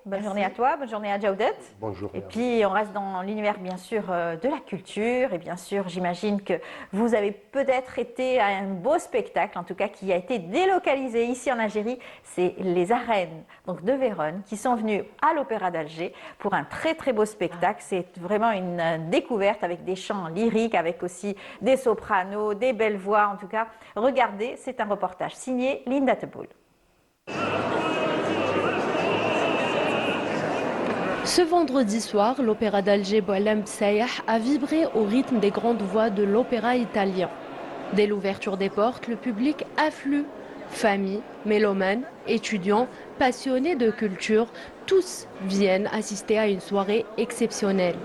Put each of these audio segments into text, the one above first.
Bonne journée à toi, bonne journée à Jawdet. Bonjour. Et puis on reste dans l'univers bien sûr de la culture et bien sûr j'imagine que vous avez peut-être été à un beau spectacle, en tout cas qui a été délocalisé ici en Algérie, c'est les Arènes donc de Vérone qui sont venus à l'Opéra d'Alger pour un très très beau spectacle. C'est vraiment une découverte avec des chants lyriques, avec aussi des sopranos, des belles voix en tout cas. Regardez, c'est un reportage signé Linda Teboul. Ce vendredi soir, l'Opéra d'Alger Boualem Saïh a vibré au rythme des grandes voix de l'opéra italien. Dès l'ouverture des portes, le public afflue. Familles, mélomanes, étudiants, passionnés de culture, tous viennent assister à une soirée exceptionnelle.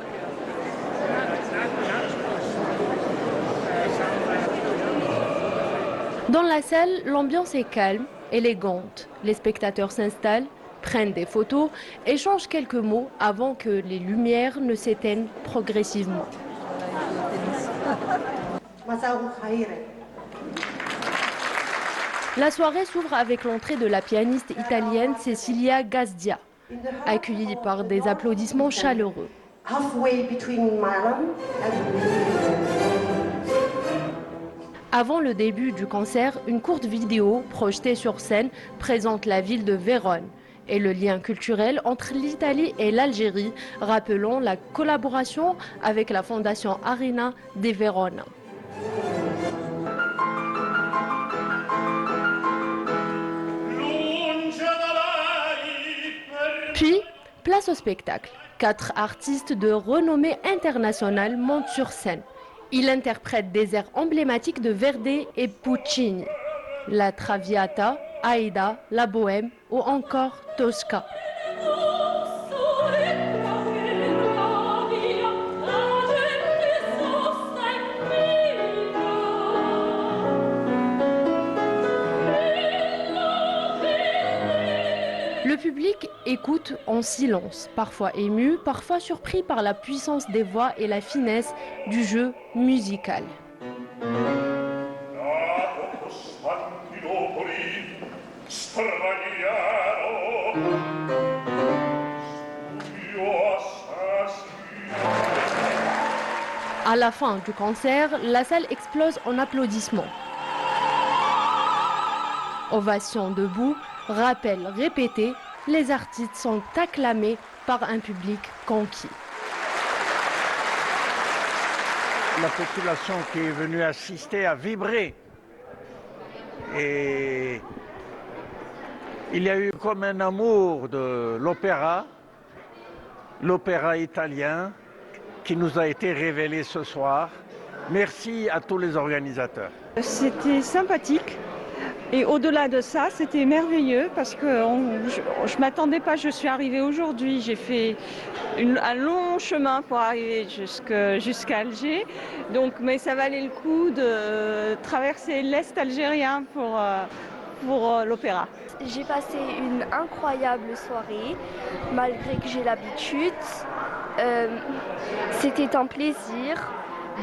Dans la salle, l'ambiance est calme, élégante. Les spectateurs s'installent, prennent des photos, échangent quelques mots avant que les lumières ne s'éteignent progressivement. La soirée s'ouvre avec l'entrée de la pianiste italienne Cecilia Gazdia, accueillie par des applaudissements chaleureux. Avant le début du concert, une courte vidéo projetée sur scène présente la ville de Vérone et le lien culturel entre l'Italie et l'Algérie, rappelant la collaboration avec la fondation Arena di Verona. Puis, place au spectacle. 4 artistes de renommée internationale montent sur scène. Ils interprètent des airs emblématiques de Verdi et Puccini. La Traviata, Aïda, la Bohème ou encore Tosca. Le public écoute en silence, parfois ému, parfois surpris par la puissance des voix et la finesse du jeu musical. À la fin du concert, la salle explose en applaudissements. Ovations debout, rappels répétés, les artistes sont acclamés par un public conquis. La population qui est venue assister a vibré. Et il y a eu comme un amour de l'opéra italien, qui nous a été révélé ce soir. Merci à tous les organisateurs. C'était sympathique. Et au-delà de ça, c'était merveilleux parce que je ne m'attendais pas, je suis arrivée aujourd'hui, j'ai fait un long chemin pour arriver jusqu'à Alger. Donc, mais ça valait le coup de traverser l'Est algérien pour l'opéra. J'ai passé une incroyable soirée, malgré que j'ai l'habitude. C'était un plaisir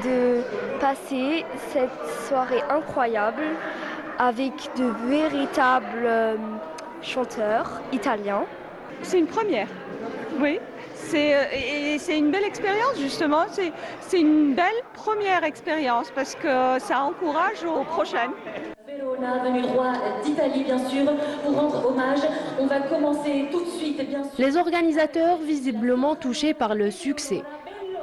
de passer cette soirée incroyable avec de véritables chanteurs italiens. C'est une première, oui. C'est une belle expérience justement, c'est une belle première expérience parce que ça encourage aux prochaines. Verona, venu roi d'Italie bien sûr, pour rendre hommage. On va commencer tout de suite bien sûr. Les organisateurs, visiblement touchés par le succès,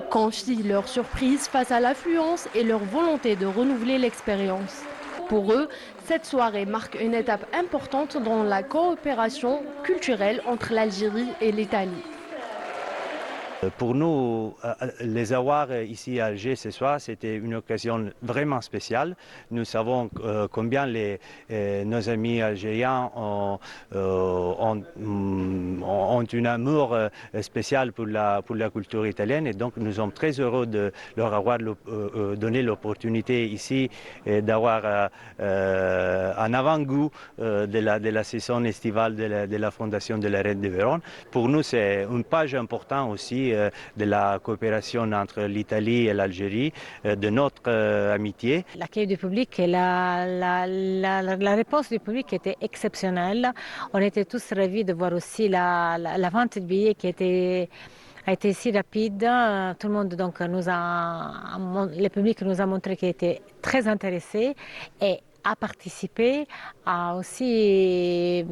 confient leur surprise face à l'affluence et leur volonté de renouveler l'expérience. Pour eux, cette soirée marque une étape importante dans la coopération culturelle entre l'Algérie et l'Italie. Pour nous, les avoir ici à Alger ce soir, c'était une occasion vraiment spéciale. Nous savons combien nos amis algériens ont un amour spécial pour la culture italienne et donc nous sommes très heureux de leur avoir donné l'opportunité ici d'avoir un avant-goût de la saison estivale de la Fondation de la Reine de Vérone. Pour nous, c'est une page importante aussi de la coopération entre l'Italie et l'Algérie, de notre amitié. L'accueil du public et la réponse du public était exceptionnelle. On était tous ravis de voir aussi la la vente de billets a été si rapide. Tout le monde donc, le public nous a montré qu'il était très intéressé et a participé, a aussi,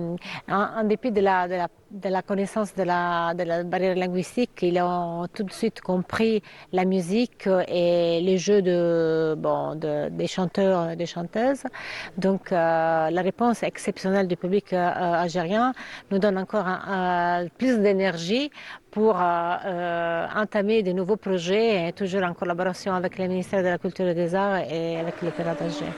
en dépit de la connaissance de la barrière linguistique, ils ont tout de suite compris la musique et les jeux des chanteurs et des chanteuses. Donc la réponse exceptionnelle du public algérien nous donne encore plus d'énergie pour entamer de nouveaux projets, toujours en collaboration avec le ministère de la Culture et des Arts et avec l'Opéra d'Alger.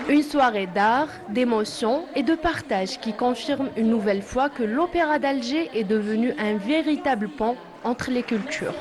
Une soirée d'art, d'émotion et de partage qui confirme une nouvelle fois que l'Opéra d'Alger est devenu un véritable pont entre les cultures.